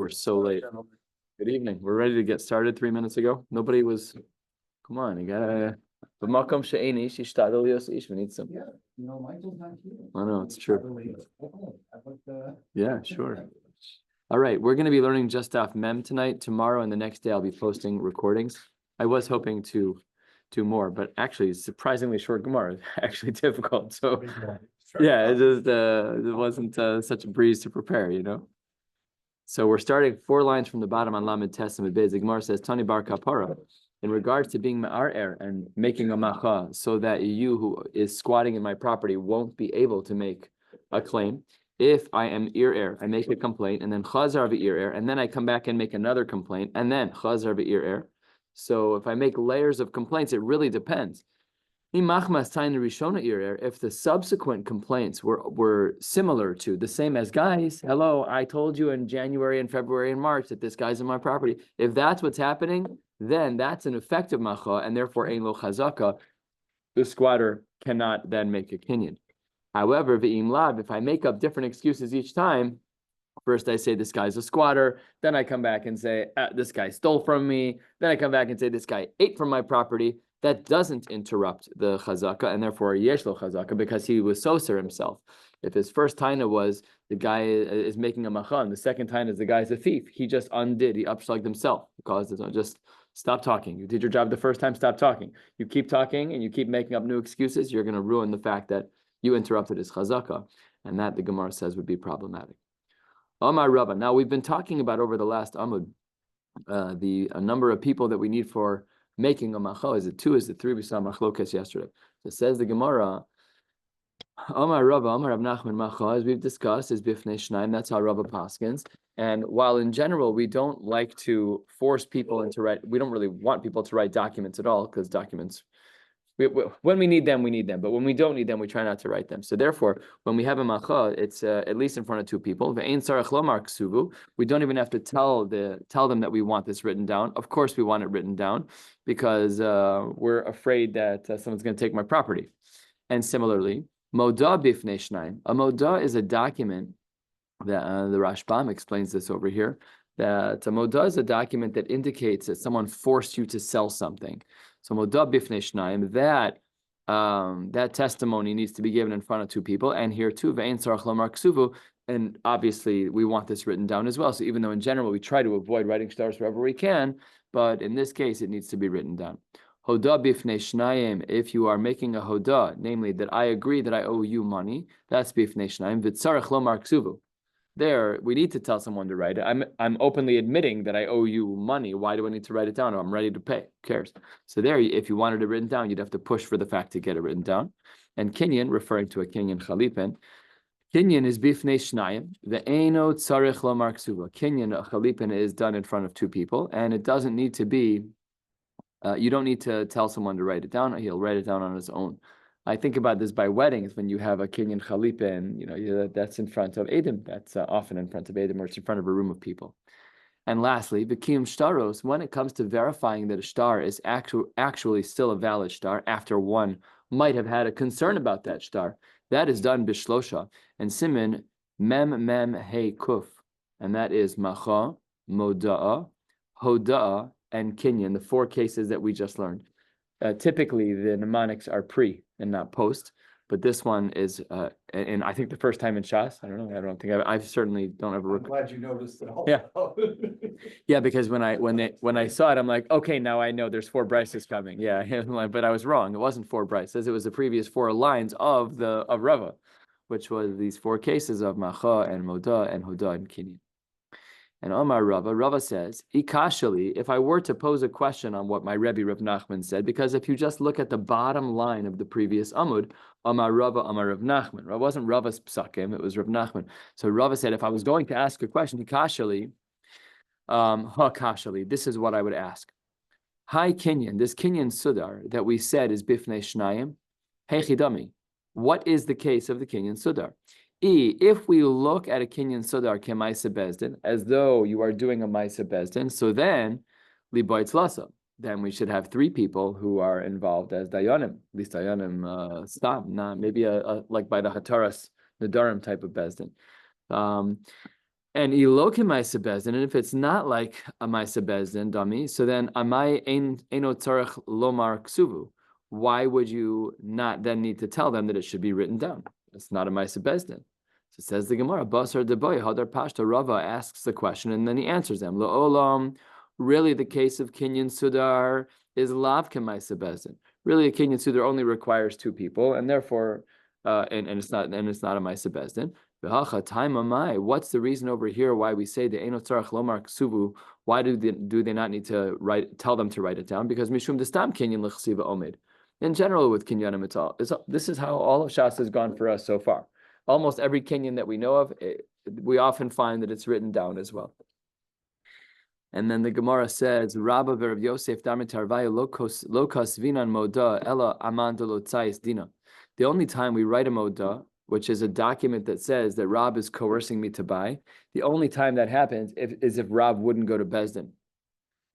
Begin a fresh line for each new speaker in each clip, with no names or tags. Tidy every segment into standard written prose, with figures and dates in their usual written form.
We're so late. Good evening. We're ready to get started 3 minutes ago. Nobody was. Come on, you gotta. We need some.
Yeah, Michael's not here.
I know, it's true. Yeah, sure. All right, we're going to be learning just Daf Mem tonight. Tomorrow and the next day, I'll be posting recordings. I was hoping to do more, but actually, surprisingly short Gemara is actually difficult. So, yeah, it wasn't such a breeze to prepare, So we're starting 4 lines from the bottom on Lamed Testament Beis. The Gemara says, Tani Bar Kapara, in regards to being ma'arer and making a macha, so that you who is squatting in my property won't be able to make a claim. If I am ir, I make a complaint, and then chazar v'ir, and then I come back and make another complaint, and then chazar v'ir. So if I make layers of complaints, it really depends. If the subsequent complaints were similar to the same as, guys, hello, I told you in January and February and March that this guy's in my property. If that's what's happening, then that's an effective macha, and therefore ein lo chazaka. The squatter cannot then make a kinyan. However, v'im lav, if I make up different excuses each time, first I say this guy's a squatter, then I come back and say this guy stole from me, then I come back and say this guy ate from my property. That doesn't interrupt the chazaka, and therefore yesh lo chazaka, because he was soser himself. If his first taina was the guy is making a macha, and the second taina is the guy's a thief, he just undid, he upslugged himself. Because just stop talking. You did your job the first time, stop talking. You keep talking and you keep making up new excuses, you're going to ruin the fact that you interrupted his chazaka, and that the Gemara says would be problematic. Amar Rabba. Now we've been talking about over the last Amud a number of people that we need for making a macha. Is it 2? Is it 3? We saw machlokas yesterday. So it says the Gemara, Amar Rabba, Amar Rav Nachman macha, as we've discussed, is bifnei shnaim. That's how Rabba paskins. And while in general we don't like to force people into write, we don't really want people to write documents at all, because documents, when we need them, we need them. But when we don't need them, we try not to write them. So therefore, when we have a macha, it's at least in front of 2 people. We don't even have to tell them that we want this written down. Of course, we want it written down because we're afraid that someone's going to take my property. And similarly, moda bifnei shnaim. A moda is a document that the Rashbam explains this over here. That a moda is a document that indicates that someone forced you to sell something. So moda bifnei shnaim, that testimony needs to be given in front of 2 people, and here too ve'ein tzarach lomar ksuvu, and obviously we want this written down as well. So even though in general we try to avoid writing shtars wherever we can, but in this case it needs to be written down. Hoda bifnei shnayim, if you are making a hoda, namely that I agree that I owe you money, that's bifnei shnayim. V'tzarach lomar ksuvu. There, we need to tell someone to write it. I'm openly admitting that I owe you money. Why do I need to write it down? I'm ready to pay. Who cares? So there, if you wanted it written down, you'd have to push for the fact to get it written down. And kinyan, referring to a kinyan chalipen, kinyan is bifnei shnayim. Ve'eno tzarich lomar ksuva. Kinyan, a chalipen, is done in front of 2 people, and it doesn't need to be. You don't need to tell someone to write it down. He'll write it down on his own. I think about this by weddings, when you have a kinyan chalipen, that's in front of Edom. That's often in front of Edom, or it's in front of a room of people. And lastly, v'kiyum shtaros, when it comes to verifying that a shtar is actually still a valid shtar, after one might have had a concern about that shtar, that is done bishlosha. And simin, mem hey kuf, and that is macha, moda'a, hoda'a, and kinyan, the 4 cases that we just learned. Typically, the mnemonics are pre and not post, but this one is, and I think the first time in Shas, I don't know, I don't think I certainly don't ever.
I'm glad you noticed it all.
Yeah, yeah, because when I saw it, I'm like, okay, now I know there's 4 brises coming. Yeah, but I was wrong. It wasn't 4 brises. It was the previous 4 lines of Rava, which was these 4 cases of macha and moda and hoda and kinyan. And Omar Rava says, Ikashali, if I were to pose a question on what my Rebbe Rav Nachman said, because if you just look at the bottom line of the previous Amud, Omar Rava, Omar Rav Nachman. It wasn't Rava's psakim, it was Rav Nachman. So Rava said, if I was going to ask a question, Ikashali, this is what I would ask. Hi kinyan, this kinyan sudar that we said is bifnei shnayim, hechidami. What is the case of the kinyan sudar? If we look at a kinyan sudar kemaisa bezdin, as though you are doing a maisa bezdin, so then liboitz lasa, then we should have 3 people who are involved as dayanim, at least dayanim stam, not maybe like by the hataras nadarim type of bezdin. And ilokim ma'aseh bezdin, and if it's not like a ma'aseh bezdin, dummy, so then amai eno tzarech lomar ksuvu. Why would you not then need to tell them that it should be written down? It's not a ma'aseh bezdin. So it says the Gemara, Basra deboy hadar pashta. Rava asks the question and then he answers them. Lo'olam, really the case of kinyan sudar is lav k'ma'aseh bezdin. Really, a kinyan sudar only requires two people, and therefore, and it's not a ma'aseh bezdin. What's the reason over here why we say the Eno Tzarech Lomar Ksuvu? Why do they not need to tell them to write it down? Because Mishum Destam Kinyan L'Chsiva Omed. In general, with Kinyanim, this is how all of Shas has gone for us so far. Almost every Kinyan that we know of, we often find that it's written down as well. And then the Gemara says, Rabba v'Rav Yosef Darmi Tarvaya Lokas Vinan Moda Ella Amandalo Tzais Dina. The only time we write a Moda, which is a document that says that Rab is coercing me to buy, the only time that happens is if Rab wouldn't go to Bezdin.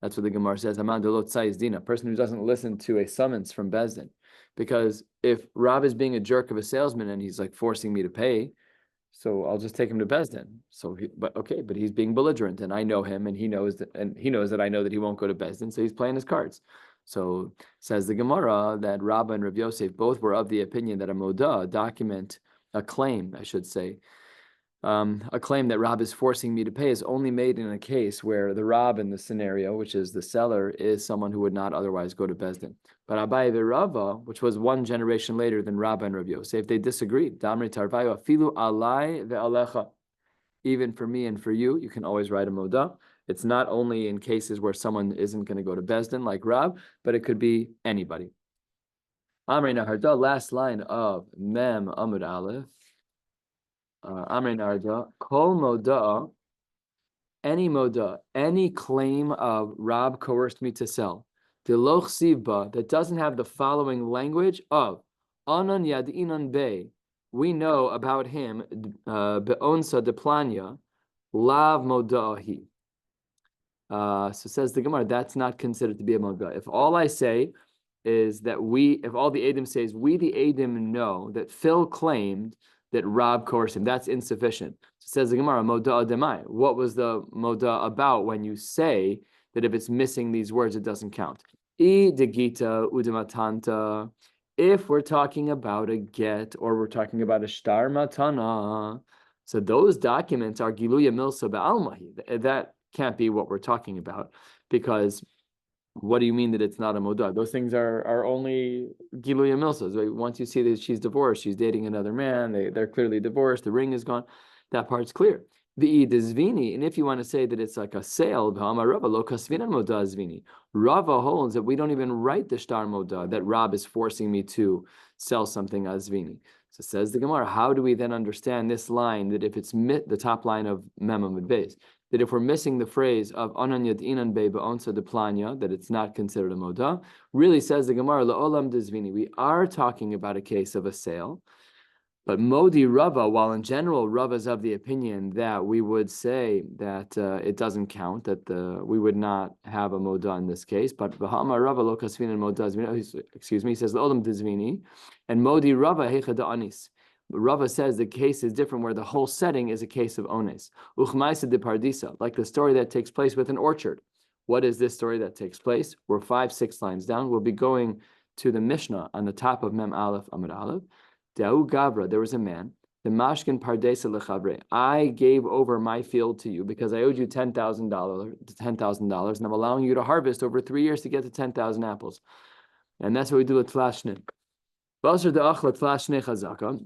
That's what the Gemara says, Amandalo Tzais Dina, a person who doesn't listen to a summons from Bezdin. Because if Rab is being a jerk of a salesman and he's like forcing me to pay, so I'll just take him to Bezdin. But he's being belligerent, and I know him, and he knows that I know that he won't go to Bezdin, so he's playing his cards. So says the Gemara that Rabba and Rav Yosef both were of the opinion that a moda, a claim, I should say, a claim that Rab is forcing me to pay is only made in a case where the Rab in the scenario, which is the seller, is someone who would not otherwise go to Bezdin. But Abaye v'Rava, which was one generation later than Rabba and Rav Yosef, they disagreed. Damri tarvayo afilu alai ve'alecha. Even for me and for you, you can always write a moda. It's not only in cases where someone isn't going to go to Bezdin like Rab, but it could be anybody. Amrei Naharda, last line of Mem Amud Aleph. Amrei Naharda, Kol Moda, any claim of Rab coerced me to sell, the Loch Sivba, that doesn't have the following language of Anan Yadinan Bey, we know about him, Be'onsa de Planya, Lav Moda'ahi. So says the Gemara, that's not considered to be a moda. If all I say is that if all the Edom says, we the Edom know that Phil claimed that Rab coerced him, that's insufficient. So says the Gemara, moda demai. What was the moda about when you say that if it's missing these words, it doesn't count? I degita udematanta. If we're talking about a get or we're talking about a shtar matana, so those documents are giluya milsa ba'almahi. That can't be what we're talking about, because what do you mean that it's not a moda? Those things are only giluya milsa. Once you see that she's divorced, she's dating another man, they're clearly divorced, the ring is gone, that part's clear. And if you want to say that it's like a sale, Rava holds that we don't even write the shtar moda, that Rab is forcing me to sell something azvini. So says the Gemara, how do we then understand this line, that if it's the top line of Mem Amud Beis, that if we're missing the phrase of Anan Yadinan Bey Be'onsa de Planya, that it's not considered a moda? Really, says the Gemara, La'olam dezvini, we are talking about a case of a sale. But Modi Rava, while in general Rava is of the opinion that we would say that it doesn't count, that we would not have a moda in this case. But Bahama Rava lo kasvin and moda zvini, excuse me, he says L'olam dizvini, and Modi Rava hecha da anis. Rava says the case is different, where the whole setting is a case of ones. Uchmaisa de pardisa, like the story that takes place with an orchard. What is this story that takes place? We're 5-6 lines down. We'll be going to the Mishnah on the top of Mem Aleph Amud Aleph. Da'u Gavra, there was a man, the Mashkin Pardesa Lechavre. I gave over my field to you because I owed you $10,000, and I'm allowing you to harvest over 3 years to get to 10,000 apples. And that's what we do with Tlashne. Basra de'achla Tlashne Chazaka.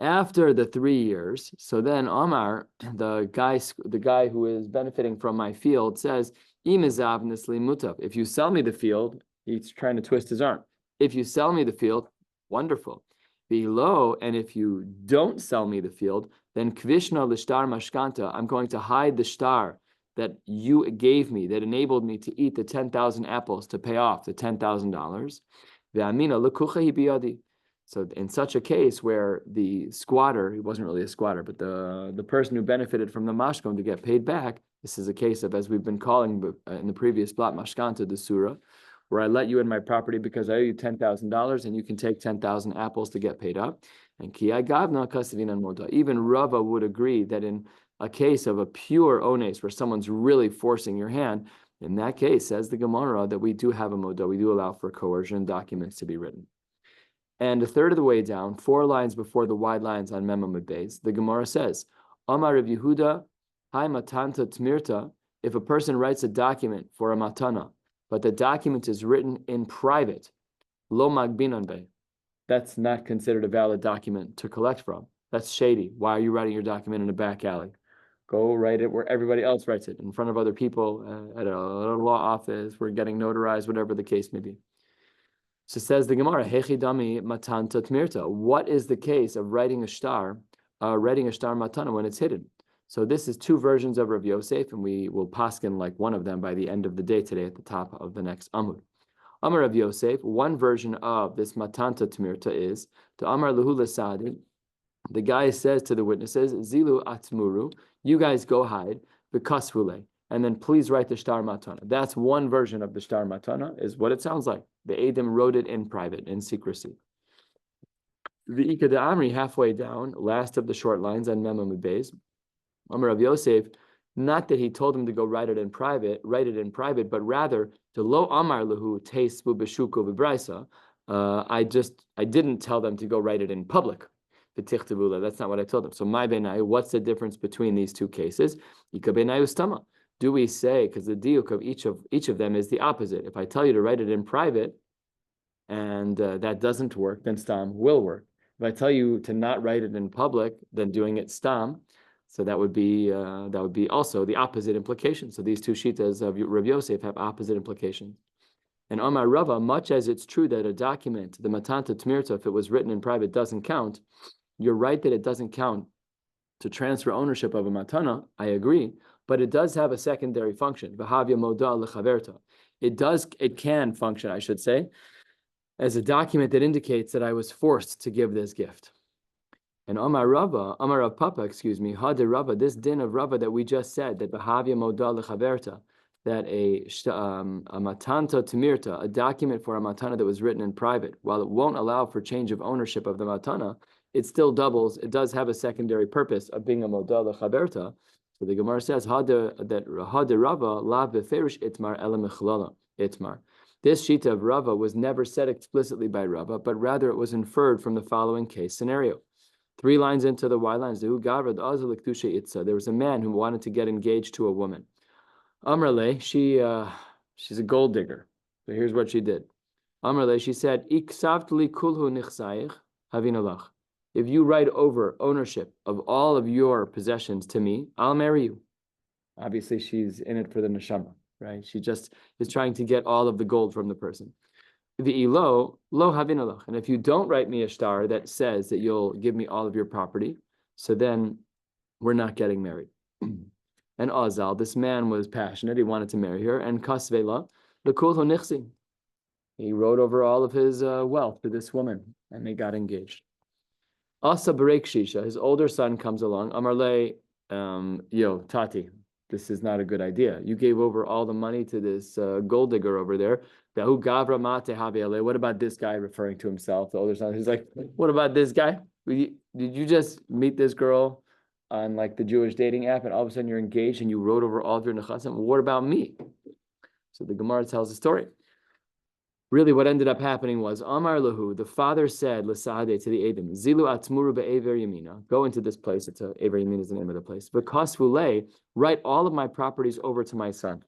After the 3 years, so then Omar, the guy who is benefiting from my field, says, Imazav Nisli Mutav. If you sell me the field, he's trying to twist his arm. If you sell me the field, wonderful. Below, and if you don't sell me the field, then kvishna l'shtar mashkanta, I'm going to hide the shtar that you gave me, that enabled me to eat the 10,000 apples to pay off the $10,000. Ve'amina l'kucha hi biyadi. So in such a case where the squatter, he wasn't really a squatter, but the person who benefited from the mashkon to get paid back, this is a case of, as we've been calling in the previous blot, mashkanta de surah, where I let you in my property because I owe you $10,000 and you can take 10,000 apples to get paid up. And even Rava would agree that in a case of a pure ones where someone's really forcing your hand, in that case, says the Gemara, that we do have a moda, we do allow for coercion documents to be written. And a third of the way down, 4 lines before the wide lines on Mem Amud Beis, the Gemara says, Amar Rav Yehuda, Hai matanta tmirta, if a person writes a document for a matana, but the document is written in private, lo magbinan be, that's not considered a valid document to collect from. That's shady. Why are you writing your document in a back alley? Go write it where everybody else writes it, in front of other people at a law office, we're getting notarized, whatever the case may be. So says the Gemara, Hechidami matanta tmirta. What is the case of writing a shtar matana when it's hidden? So this is 2 versions of Rav Yosef, and we will paskin like one of them by the end of the day today at the top of the next Amud. Amar Rav Yosef, one version of this matanta tmirta is, to Amar Luhu Lasadi, the guy says to the witnesses, Zilu atmuru, you guys go hide, b'kasvule, and then please write the shtar matana. That's one version of the shtar matana, is what it sounds like. The Edom wrote it in private, in secrecy. The Ika de Amri, halfway down, last of the short lines on Mem Amud Beis, Amar Rav Yosef, not that he told him to go write it in private, but rather to lo amar lahu teisbu b'shuko v'braisa. I didn't tell them to go write it in public. That's not what I told them. So my benai, what's the difference between these 2 cases? Ika benai ustama. Do we say, because the diuk of each of them is the opposite. If I tell you to write it in private, and that doesn't work, then stam will work. If I tell you to not write it in public, then doing it stam. So that would be also the opposite implication. So these 2 shitas of Rav Yosef have opposite implications. And Omar Rava, much as it's true that a document, the matanta tmirta, if it was written in private, doesn't count, you're right that it doesn't count to transfer ownership of a matana. I agree, but it does have a secondary function. V'havya moda lechaverta. It can function, I should say, as a document that indicates that I was forced to give this gift. And Amar Rav Papa, Hade Rava, this din of Rava that we just said, that B'havya moda lechaverta, that a matanta timirta, a document for a matana that was written in private, while it won't allow for change of ownership of the matana, it still doubles. It does have a secondary purpose of being a moda lechaverta. So the Gemara says, Hade Rava la beferish itmar ela mechlala itmar. This shita of Rava was never said explicitly by Rava, but rather it was inferred from the following case scenario. 3 lines into the Y lines, there was a man who wanted to get engaged to a woman. Amrale, she's a gold digger. So here's what she did. Amrale, she said, Iksavtli kulhu nichsayich havinalach. If you write over ownership of all of your possessions to me, I'll marry you. Obviously, she's in it for the neshama, right? She just is trying to get all of the gold from the person. Lo havinalach. And if you don't write me a shtar that says that you'll give me all of your property, so then we're not getting married. And Azal, this man was passionate. He wanted to marry her. And Kasvela, the kulhu nichsi. He wrote over all of his wealth to this woman, and they got engaged. Asa Barek Shisha, his older son comes along. Amarle, Tati, this is not a good idea. You gave over all the money to this gold digger over there. What about this guy, referring to himself, the older son? He's like, what about this guy? Did you just meet this girl on like the Jewish dating app, and all of a sudden you're engaged and you wrote over all of your nechasim? Well, what about me? So the Gemara tells the story. Really, what ended up happening was Amar Lahu, the father said L'Saade to the Edom, Zilu Atmuru be'Ever Yamina. Go into this place. It's Ever Yamina is the name of the place. V'Kasvule, write all of my properties over to my son.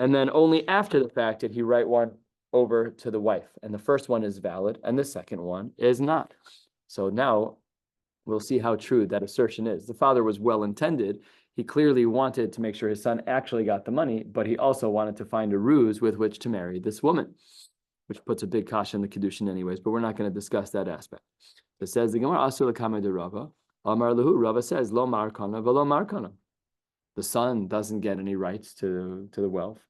And then only after the fact did he write one over to the wife. And the first one is valid, and the second one is not. So now we'll see how true that assertion is. The father was well intended. He clearly wanted to make sure his son actually got the money, but he also wanted to find a ruse with which to marry this woman, which puts a big kasha in the kedushin anyways, but we're not going to discuss that aspect. It says, the Gemara Asur L'Kamei de Rava, Amar Lahu, Rava says, Lo Markana v'lo Markana. The son doesn't get any rights to the wealth.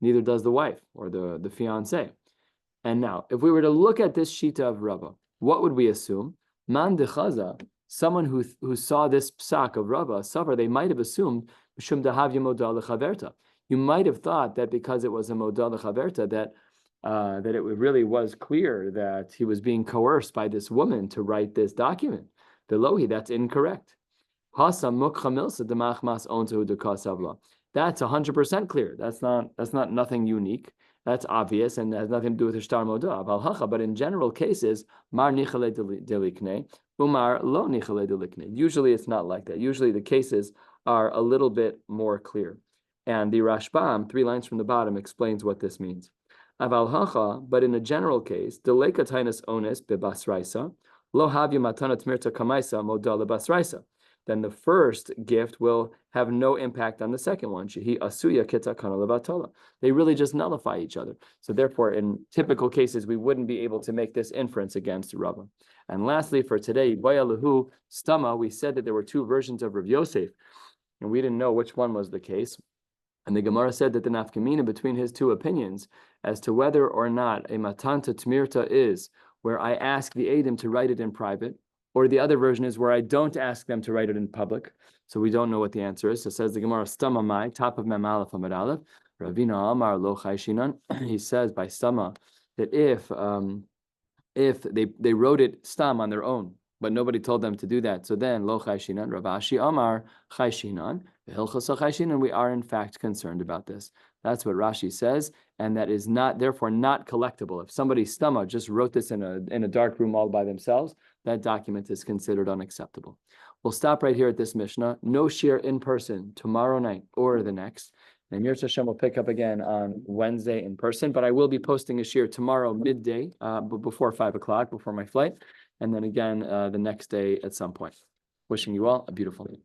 Neither does the wife or the fiancé. And now, if we were to look at this shita of Rava, what would we assume? Man dechaza, someone who saw this psak of Rava, Savar, they might have assumed, you might have thought that because it was a moda lechaverta, that it really was clear that he was being coerced by this woman to write this document. Belohi, that's incorrect. Hasa mukha milsa demachmas onto the kasavla. That's 100% clear. That's not nothing unique. That's obvious and has nothing to do with the shtar moda. But in general cases, mar nichale delikne, umar lo nichale delikne. Usually it's not like that. Usually the cases are a little bit more clear. And the Rashbam, 3 lines from the bottom, explains what this means. Aval hacha, but in a general case, deleka tainus ones bebasraisa, lo havya matana tmirta kamaisa moda lebasraisa. Then the first gift will have no impact on the second one. Shehi asuya kitakana lebatola. They really just nullify each other. So therefore, in typical cases, we wouldn't be able to make this inference against Rava. And lastly, for today, Bayalahu Stama, we said that there were 2 versions of Rav Yosef, and we didn't know which one was the case. And the Gemara said that the nafkamina between his 2 opinions as to whether or not a matanta tmirta is where I ask the Eidim to write it in private, or the other version is where I don't ask them to write it in public. So we don't know what the answer is. So says the Gemara, Stama Mai, top of Mem Aleph Amud Aleph, Ravina Amar Lo Chai Shinan. He says by Stama that if they wrote it stam on their own, but nobody told them to do that, so then Lo Chai Shinan, Ravashi Amar Chai Shinan, V'Hilchos Chai Shinan, we are in fact concerned about this. That's what Rashi says, and that is not, therefore, not collectible. If somebody stama just wrote this in a dark room all by themselves, that document is considered unacceptable. We'll stop right here at this Mishnah. No shiur in person tomorrow night or the next. And Mir Hashem will pick up again on Wednesday in person, but I will be posting a shiur tomorrow midday, before 5 o'clock, before my flight, and then again the next day at some point. Wishing you all a beautiful day.